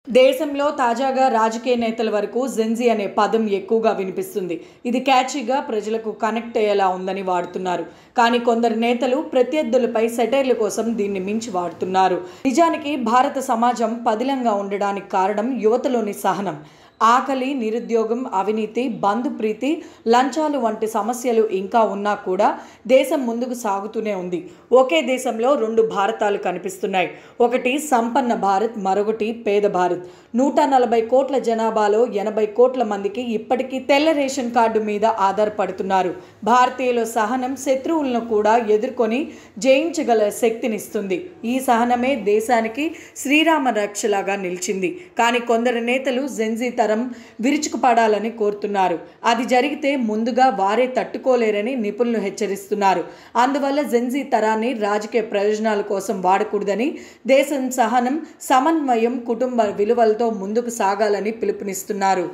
దేశంలో తాజాగా రాజకీయ నేతల వరకు జెన్జీ అనే పదం ఎక్కువగా వినిపిస్తుంది. ఇది క్యాచీగా ప్రజలకు కనెక్ట్ అయ్యేలా ఉందని వాడుతున్నారు. కానీ కొందరు నేతలు ప్రత్యర్థులపై సెటైర్ల కోసం దీన్ని మించి వాడుతున్నారు. నిజానికి భారత సమాజం పదిలంగా ఉండడానికి కారణం యువతలోని సహనం. ఆకలి, నిరుద్యోగం, అవినీతి, బంధుప్రీతి, లంచాలు వంటి సమస్యలు ఇంకా ఉన్నా కూడా దేశం ముందుకు సాగుతూనే ఉంది. ఒకే దేశంలో రెండు భారతాలు కనిపిస్తున్నాయి. ఒకటి సంపన్న భారత్, మరొకటి పేద భారత్. 140 కోట్ల జనాభాలో 80 కోట్ల మందికి ఇప్పటికీ తెల్ల రేషన్ కార్డు మీద ఆధారపడుతున్నారు. భారతీయుల సహనం శత్రువులను కూడా ఎదుర్కొని జయించగల శక్తినిస్తుంది. ఈ సహనమే దేశానికి శ్రీరామ రక్షలాగా నిలిచింది. కానీ కొందరు నేతలు జెన్జీ తరం విరుచుకుపడాలని కోరుతున్నారు. అది జరిగితే ముందుగా వారే తట్టుకోలేరని నిపుణులు హెచ్చరిస్తున్నారు. అందువల్ల జెన్జీ తరాన్ని రాజకీయ ప్రయోజనాల కోసం వాడకూడదని, దేశం సహనం, సమన్వయం, కుటుంబ విలువలతో ముందుకు సాగాలని పిలుపునిస్తున్నారు.